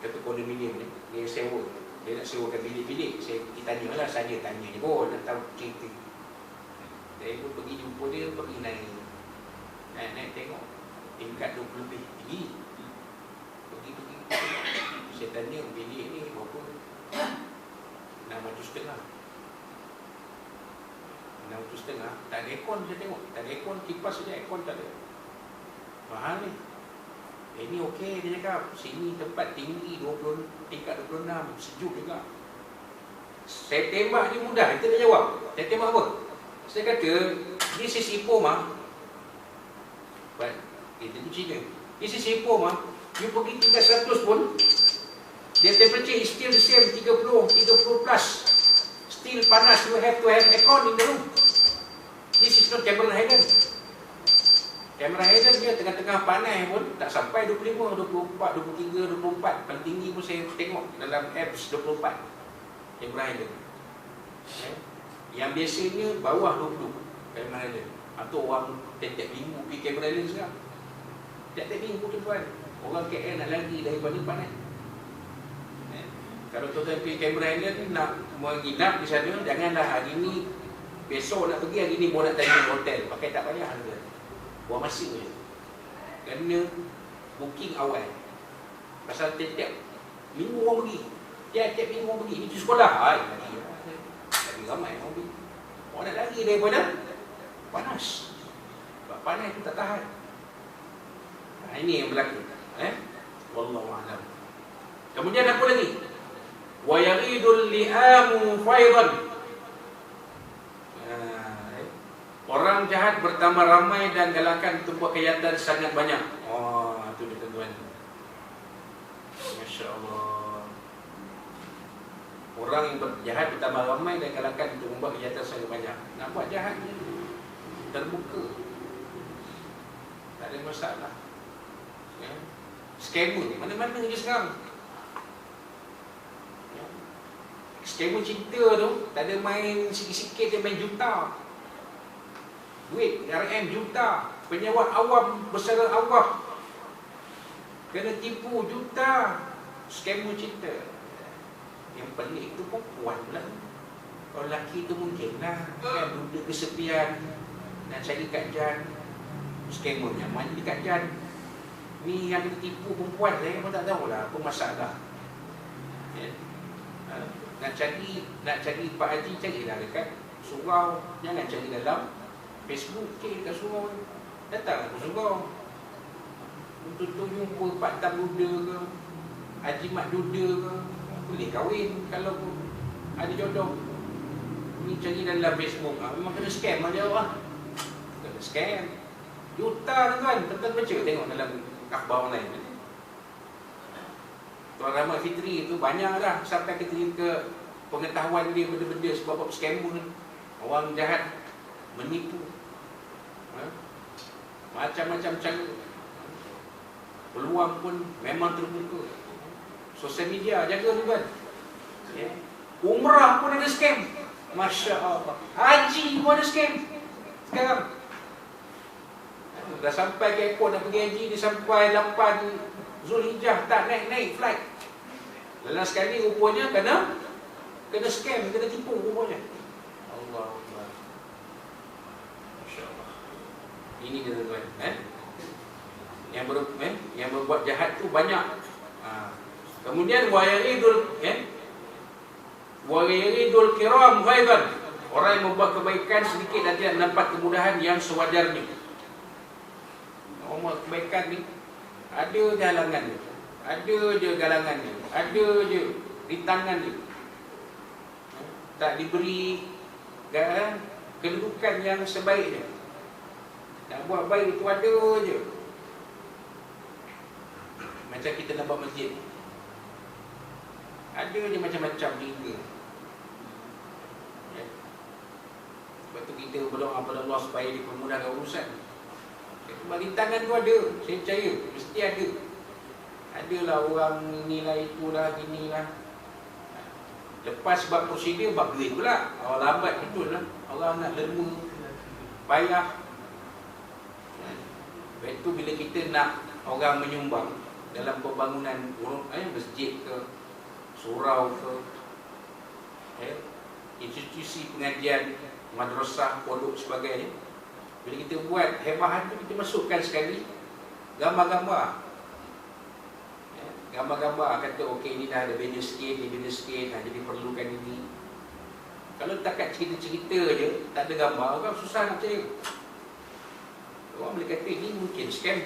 Satu kondominium ni dia sewa. Dia nak sewakan bilik-bilik. Kita tanyalah, saja tanya je pun nak tahu cerita. Saya pun pergi jumpa dia, pergi naik tengok tingkat 20 lebih tinggi. Pergi saya tanya bilik ni berapa? 650. 650. Tak ada aircon, saya tengok. Tak ada aircon, kipas saja, aircon tak ada. Mahal ni. Ini okey, dia cakap. Sini tempat tinggi 20, tingkat 26, sejuk juga. Saya tembak ni mudah, kita dah jawab. Saya tembak apa? Saya kata, this is Ipoh mah. Kita tu Cina. This is Ipoh mah. You pergi tingkat 100 pun, the temperature is still the same, 30 plus. Still panas, you have to have aircon in the room. This is not Cameron Highlands. Cameron Highlands dia tengah-tengah panas pun tak sampai 25, 24, 23, 24. Paling tinggi pun saya tengok dalam apps 24. Cameron Highlands. Yang biasanya bawah 20 Cameron Highlands. Atau orang tiap-tiap minggu pergi Cameron Highlands sekarang. Tiap-tiap minggu tuan-tuan. Orang KL nak lari daripada panas. Kalau tuan-tuan pergi Cameron Highlands nak menginap di sana, janganlah hari ni, besok nak pergi, hari ni baru nak tanya hotel. Pakai tak payah harga. Buang masa je. Kena booking awal. Pasal tiap-tiap minggu orang pergi. Tiap-tiap minggu orang pergi. Ini tu sekolah. Lagi ramai orang pergi. Orang nak lari daripada panas. Sebab panas tu tak tahan. Ini yang berlaku. Wallahu'alam. Kemudian apa lagi? Wa yaridul li'amu faidan. Orang jahat bertambah ramai dan galakan untuk buat kejahatan sangat banyak. Oh, itu dia tuan-tuan. Masya Allah. Orang yang jahat bertambah ramai dan galakan untuk membuat kejahatan sangat banyak. Nak buat jahat ni terbuka, tak ada masalah. Scammer mana-mana je sekarang. Skema cinta tu tak ada main sikit-sikit, dia main juta. Duit RM juta. Penyewa awam bersara awam kena tipu juta. Skema cinta. Yang pelik tu perempuan pula. Kalau lelaki tu mungkin lah kan, duduk kesepian nak cari Kak Jan. Skemanya main di Kak Jan. Ni yang kena tipu perempuan, saya pun tak tahulah apa masalah. Ya. Nak cari Pak Haji, carilah dekat surau. Jangan cari dalam Facebook, cari dekat surau. Datanglah ke surau. Untuk jumpa Pak Tam Duda ke, Haji Mat Duda ke, boleh kahwin kalau ada jodoh. Ni cari dalam Facebook, memang kena scam dia orang. Kena scam juta tuan, tuan baca tengok dalam akhbar online. Tuan Rahmat Fitri tu banyak dah sampai ke pengetahuan dia benda-benda sebab scammer ni. Orang jahat menipu, macam-macam cara. Peluang pun memang terbuka. Sosial media jaga tu kan. Umrah pun ada scam. Masya Allah. Haji pun ada scam sekarang. Dah sampai ke airport nak pergi haji, dia sampai 8 Zulhijjah tak naik flight. Lepas sekali rupanya kena scam, kena tipu rupanya. Allah Allah. Masya Allah. Ini dia tuan-tuan. Yang berbuat jahat tu banyak. Kemudian Wayaridul kiram ghaiban. Orang yang membuat kebaikan sedikit dan tidak mendapat kemudahan yang sewajarnya. Orang buat kebaikan ni ada je halangan dia, ada je galangan dia, ada je rintangan dia. Tak diberi kedudukan yang sebaiknya. Nak buat baik itu ada je. Macam kita nak buat masjid, ada je macam-macam hingga. Ya. Sebab tu kita berdoa kepada Allah supaya dipermudahkan urusan. Rintangan tu ada, saya percaya mesti ada. Adalah orang inilah itulah ginilah. Lepas sebab prosedur bab duit pula. Orang lambat betul lah. Orang nak lema, payah. Lepas tu bila kita nak orang menyumbang dalam pembangunan masjid ke, surau ke, institusi pengajian, madrasah, pondok sebagainya, bila kita buat hebahan tu, kita masukkan sekali gambar-gambar. Gambar-gambar kata okey ni dah ada banner sikit, ni banner sikit, jadi perlukan ini. Kalau takat cerita-cerita je, tak ada gambar, orang susah nak percaya. Orang boleh kata ini mungkin scam.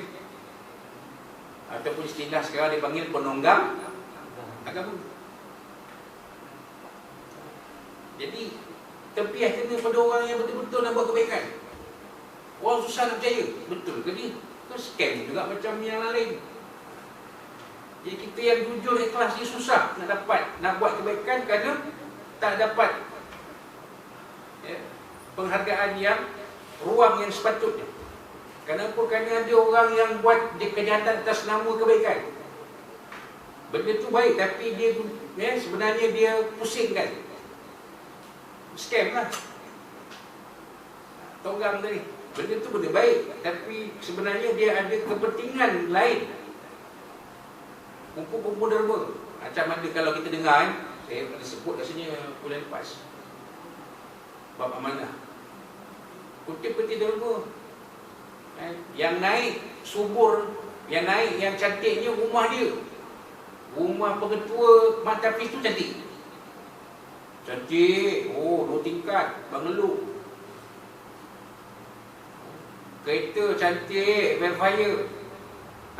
Ataupun istilah sekarang dipanggil penunggang agama. Jadi tempiah kena pada orang yang betul-betul nak buat kebaikan. Orang susah nak percaya. Betul ke ni? Itu scam juga macam yang lain. Jadi kita yang jujur ikhlas ni susah nak dapat, nak buat kebaikan kerana tak dapat penghargaan yang ruang yang sepatutnya. Kenapa? Kerana ada orang yang buat kejahatan atas nama kebaikan. Benda tu baik tapi dia sebenarnya dia pusingkan. Scam lah. Tonggang tadi. Benda tu benda baik tapi sebenarnya dia ada kepentingan lain. Kumpul-kumpul derma. Macam ada kalau kita dengar saya ada sebut rasanya bulan lepas bab amanah. Putih-putih derma. Yang naik subur, yang naik yang cantiknya rumah dia. Rumah pengetua Mat Hafiz tu cantik. Cantik. Oh, 2 tingkat, banglo. Kereta cantik, Velfire,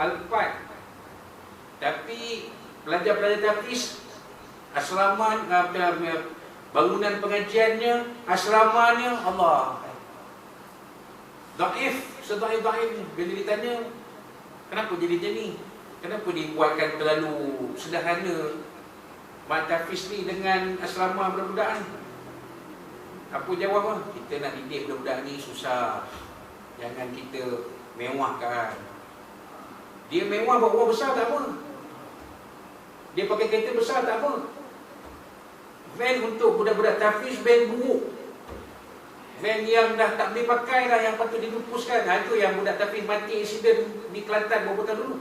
Alphard. Tapi pelajar-pelajar Hafiz, asrama, bangunan pengajiannya, asramanya, Allah, daif, sedaif-daif. Bila ditanya kenapa jadi macam ni, kenapa dibuatkan terlalu sederhana Mat Hafiz ni dengan asrama budak-budak ni, apa jawab? Kita nak didik budak-budak ni susah, jangan kita mewahkan. Dia mewah bawa besar tak apa, dia pakai kereta besar tak apa, Van untuk budak-budak tahfiz, van buruk. Van yang dah tak boleh pakai dah, yang patut dilupuskan. Itu yang budak tahfiz mati insiden di Kelantan beberapa tahun dulu.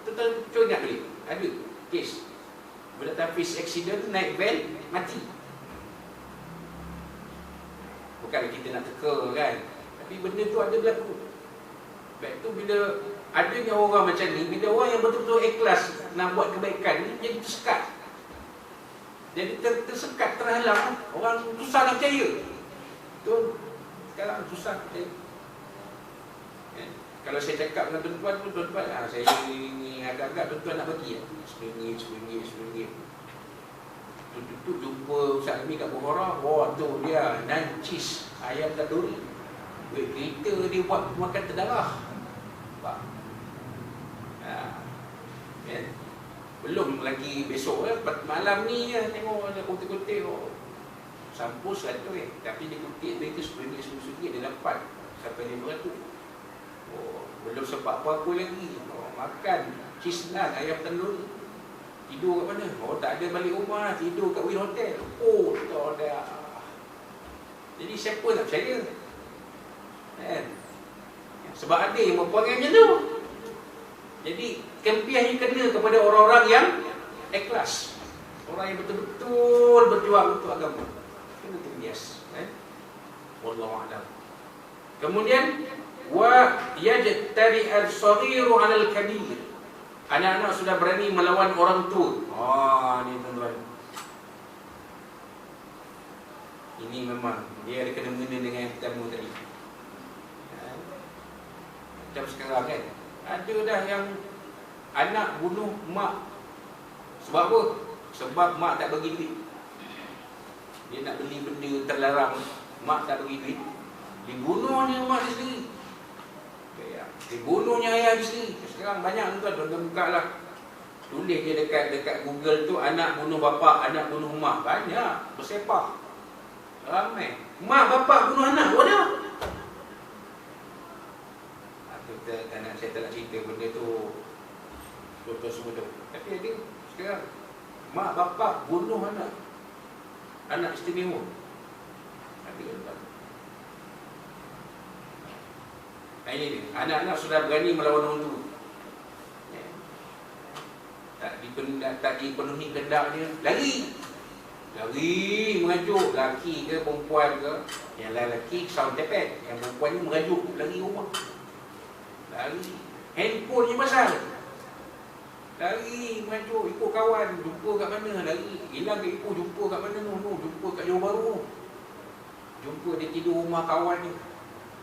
Betul ingat boleh? Ada kes budak tahfiz accident naik van mati. Bukan kita nak teka kan, tapi benda tu ada berlaku. Sebab tu bila adanya orang macam ni, bila orang yang betul-betul ikhlas nak buat kebaikan ni, jadi tersekat. Jadi tersekat, terhalang. Orang susah nak percaya. Tu sekarang susah percaya. Kalau saya cakap dengan tuan-tuan pun, tuan-tuan, saya ni agak-agak tuan-tuan nak bagi RM10, tu jumpa Ustaz Ami kat Bukhara, wah tu dia nancis ayam tandoori. Duit kereta dia buat makan terdarah. Nampak? Belum lagi besok malam ni tengok ada kutip-kutip sampus satu tapi dia kutip duit tu RM10 dia dapat sampai RM500. Belum sempat apa-apa lagi. Makan cheese naan ayam tandoori. Tidur kat mana? Tak ada balik rumah, tidur kat Win Hotel. Tak ada. Jadi siapa nak percaya? Sebab ada yang berperangai macam tu. Jadi kempiahnya kena kepada orang-orang yang ikhlas, orang yang betul-betul berjuang untuk agama. Kena terbias. Wallahu a'lam. Kemudian wa yajtari al-saghiru 'ala al-kabir. Anak-anak sudah berani melawan orang tua. Ni tuan-tuan. Ini memang dia ada kena-mengena dengan yang pertama tadi. Macam sekarang kan, ada dah yang anak bunuh mak. Sebab apa? Sebab mak tak bagi duit. Dia nak beli benda terlarang, mak tak bagi duit, dibunuhnya mak dia sendiri. Dibunuhnya ayah dia sendiri. Sekarang banyak tuan-tuan buka lah, tulis je dekat Google tu, anak bunuh bapa, anak bunuh mak. Banyak, bersepak. Ramai. Mak bapa bunuh anak, wadah. Saya tak nak cerita benda tu betul semua tu. Tapi ada sekarang mak bapa bunuh anak istimewa. Ada tuan. Ini dia, anak-anak sudah berani melawan orang tua. Tak dipenuhi kehendaknya, lari mengajuk. Laki ke perempuan ke, yang lelaki sound tepet, yang perempuan ni mengajuk, lari rumah. Lari, handphone je pasal. Lari mengajuk, ikut kawan, jumpa kat mana, lari. Hilang ke ikut, jumpa kat mana, jumpa kat Johor Bahru. Jumpa dia tidur rumah kawan ni,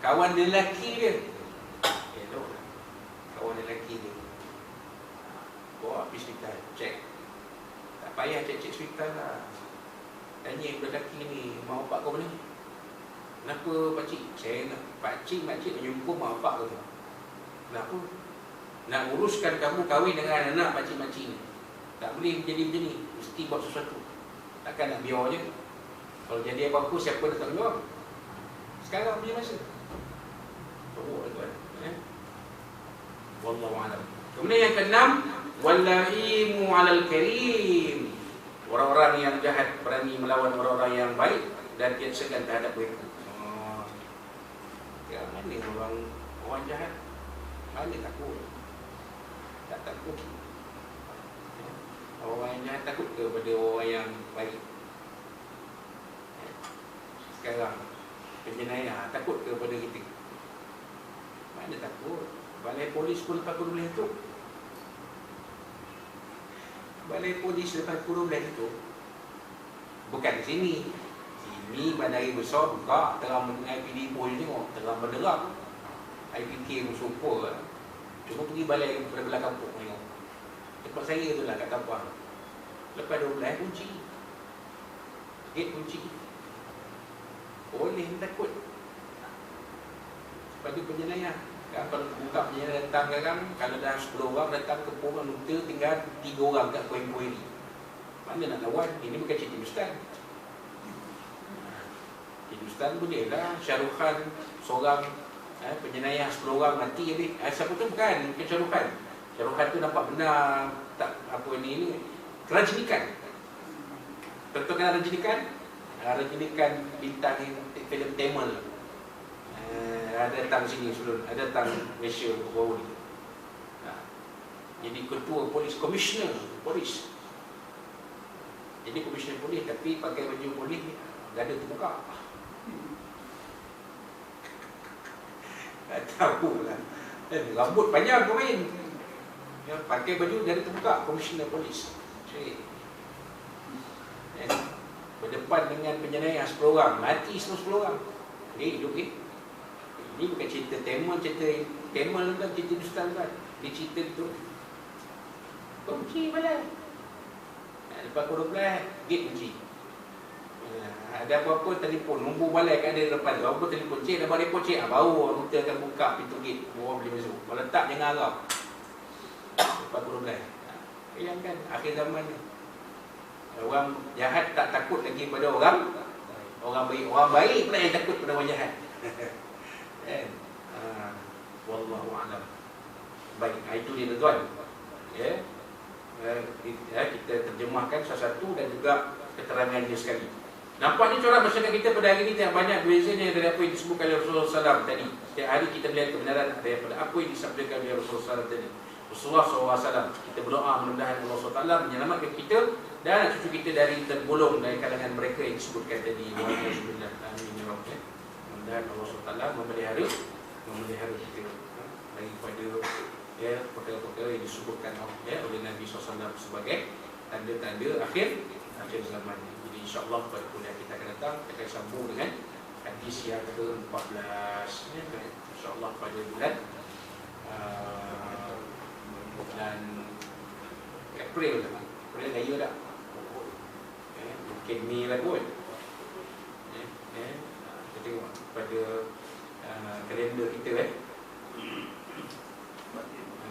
kawan dia lelaki dia. Kawan dia lelaki dia bawa pergi hospital, cek. Tak payah cek hospital lah. Tanya budak lelaki ni, mak bapak kau mana? Kenapa pakcik? Saya nak pakcik nak jumpa mak bapak kau. Kenapa? Nak uruskan kamu kahwin dengan anak pakcik-pakcik ni. Tak boleh jadi macam ni, mesti buat sesuatu. Takkan nak biar je. Kalau jadi apa-apa, siapa nak tanggungjawab? Sekarang punya masa. Teruk tuan. Wallahu a'lam. Kemudian yang keenam, wallaimu 'alal karim. Orang-orang yang jahat berani melawan orang-orang yang baik dan tidak segan terhadap mereka. Mana orang jahat? Mana takut? Tak takut. Orang yang jahat takut kepada orang yang baik. Sekarang penjenayah takut kepada kita. Mana takut? Balai polis pun lepas kurung boleh tutup. Balai polis lepas kurung boleh tutup. Bukan di sini. Sini bandari besar buka, terang IPD pun tengok, terang benderang. IPK pun super. Cuma pergi balai belah kampung tengok. Tempat saya tu lah kat Tampang. Lepas 12 kunci. Gate kunci. Boleh takut. Lepas tu penjenayah. Kalau buka penjenayah datang sekarang, kalau dah 10 orang datang ke Purang Nuta, tinggal 3 orang kat poin-poin ni. Mana nak lawan? Ini bukan cerita Hindustan. Hindustan boleh lah. Shah Rukh Khan seorang penjenayah 10 orang mati habis. Siapa tu bukan Shah Rukh Khan. Shah Rukh Khan tu nampak benar tak apa ni kerajinikan. Contoh kan Rajinikan bintang filem Tamil. Ada datang sini sebelum, ada datang Malaysia baru ni. Jadi ketua polis, komisioner polis. Jadi komisioner polis tapi pakai baju polis dada terbuka. Tak tahu lah. Rambut panjang pemain. Ya, pakai baju dada terbuka, komisioner polis. Berdepan dengan penjenayah 10 orang, mati 10 orang. Hidup ni. Ini bukan cerita Tamil, cerita Tamil kan, cerita Hindustan kan. Dia cerita tu kunci balai. Lepas pukul 12, gate kunci. Ada apa-apa telefon, nombor balai kan ada depan tu. Apa telefon, cik dah balik pun cik, baru orang kita akan buka pintu gate, orang boleh masuk. Kalau tak, jangan harap. Lepas pukul 12. Bayangkan, akhir zaman ni. Orang jahat tak takut lagi pada orang baik. Orang baik pula yang takut pada orang jahat. Wallahu a'lam. Baik, itu dia tuan. Ya. Kita terjemahkan salah satu dan juga keterangan dia sekali. Nampaknya corak masyarakat kita pada hari ini tidak banyak bezanya dari apa yang disebutkan oleh Rasulullah SAW tadi. Setiap hari kita melihat kebenaran daripada apa yang disabdakan oleh Rasulullah SAW tadi. Rasulullah SAW, kita berdoa mudah-mudahan Allah SWT menyelamatkan kita dan anak cucu kita dari tergolong dari kalangan mereka yang disebutkan tadi. Alhamdulillah. Amin ya Rabbal. Mudah-mudahan Allah SWT memelihara kita daripada perkara-perkara yang disebutkan oleh Nabi SAW sebagai tanda-tanda akhir zaman. Jadi insya-Allah pada kuliah kita akan datang kita akan sambung dengan hadis yang ke-14 insya-Allah pada bulan April raya dah. Mungkin Mei lah kot. Kita tengok pada kalender kita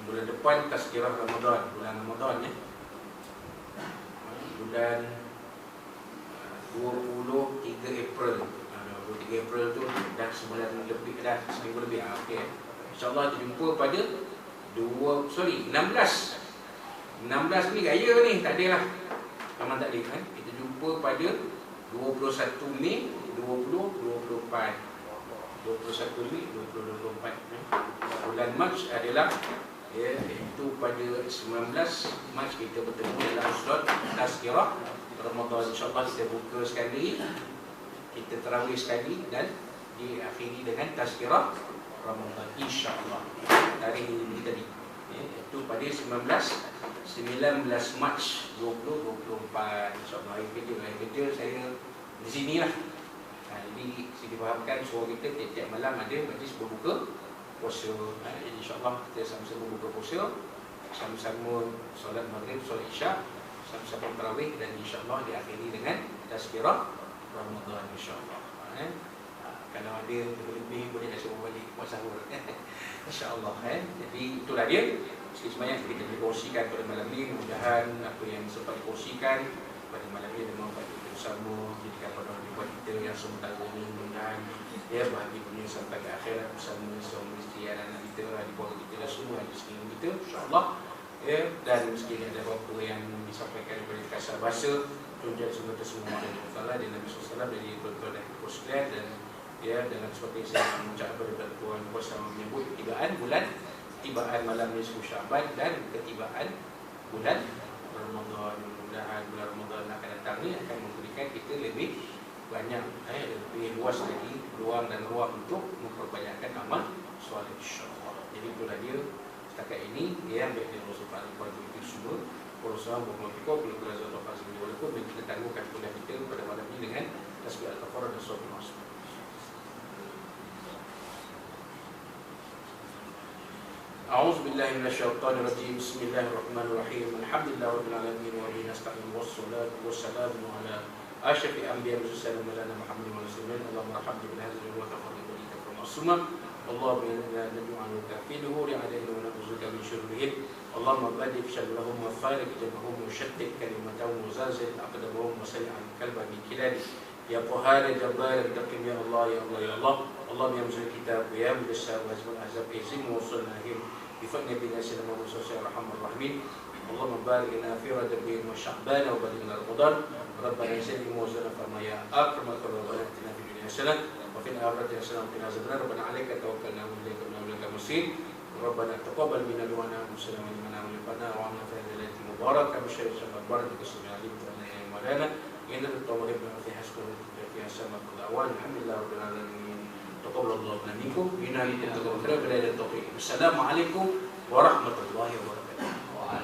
bulan depan Tazkirah Ramadan, bulan Ramadan bulan 23 April. 23 April tu dah sebulan lebih, dah seminggu lebih. Okey. Insya-Allah kita jumpa pada 16 ni raya ni, tak ada lah. Memang tak ada kan. Kita jumpa pada 21 Mei 2024. 21 Mei 2024. Bulan Mac adalah itu pada 19 Mac kita bertemu dalam slot Tazkirah Ramadan. InsyaAllah kita buka sekali, kita tarawih sekali dan diakhiri dengan Tazkirah Ramadan InsyaAllah. Tarikh ini tadi itu pada 19 Mac 2024. InsyaAllah hari kerja saya di sini lah. Jadi saya difahamkan suara kita tiap-tiap malam ada majlis berbuka puasa. Jadi insyaAllah kita sama-sama berbuka puasa, sama-sama solat maghrib, solat isyak, sama-sama tarawih dan insyaAllah diakhiri dengan Tazkirah Ramadan insyaAllah. Kalau ada lebih boleh kasih orang balik buat sahur. InsyaAllah. Jadi itulah dia. Sikit sebanyak kita dikongsikan pada malam ini. Mudah-mudahan apa yang sempat dikongsikan pada malam ini dan manfaat kita bersama jadikan pada orang kita yang sementara ini. Mudah-mudahan bahagia dunia sampai ke akhirat bersama suami isteri, anak-anak kita, adik bapa kita dan semua di sekeliling kita insyaAllah. Dan sekiranya ada apa-apa yang disampaikan daripada kasar bahasa, tunjukkan semua tersebut Allah dan Nabi SAW dari tuan-tuan dan sekalian. Dan dengan seperti saya mengucapkan kepada Tuhan Kuasa menyebut ketibaan malam nisfu Syaban dan ketibaan bulan Ramadan. Mudah-mudahan bulan Ramadan akan datang ni akan memberikan kita lebih banyak, lebih luas lagi ruang dan ruang untuk memperbanyakkan amal solat insyaAllah. Jadi itulah dia setakat ini yang baik dari Rasulullah itu semua. Rasulullah berkata bila Rasulullah SAW kita tangguhkan kuliah kita pada malam ini dengan tasbih al-kafarah dan solat masuk. أعوذ بالله من الشيطان الرجيم بسم الله الرحمن الرحيم الحمد لله رب العالمين وبه نستعين والصلاة والسلام على أشرف الأنبياء والمرسلين مولانا محمد والسلام اللهم ارحمنا بهذه وتفضل بك معصوما اللهم إنا نجعلك في نور علينا ونعوذ من شرورهم اللهم بارك شرهم وفارق جمعهم وشتت كلمتهم وزلزل أقدامهم وسل عن كلب من كلابه يا قهار جبار انتقم يا الله يا الله يا الله اللهم يا مزل الكتاب ويا مدسر وازم الأحزاب يزم وصلنا هم بفضل نبينا سيدنا محمد صلى الله عليه وسلم الرحمن الرحيم اللهم بارك لنا في رجب وشعبان وبلغنا رمضان. ربنا زدنا موزنا فما يا اكرم الاكرمين. ربنا اتنا في الدنيا حسنه وفي الاخره حسنه وقنا عذاب النار. ربنا عليك توكلنا واليك ونبيك المصير. ربنا تقبل منا دعاءنا وسلام علينا ولقنا وعملنا في هذه الليله المباركه بشر شهر بارك بسم الله عليك وعلى مولانا ان التوبه في حسن فيها سماء الدعوان الحمد لله رب العالمين. تقبل الله منا منكم بنا لكم تقبل خير بلا التوفيق. السلام عليكم ورحمه الله وبركاته.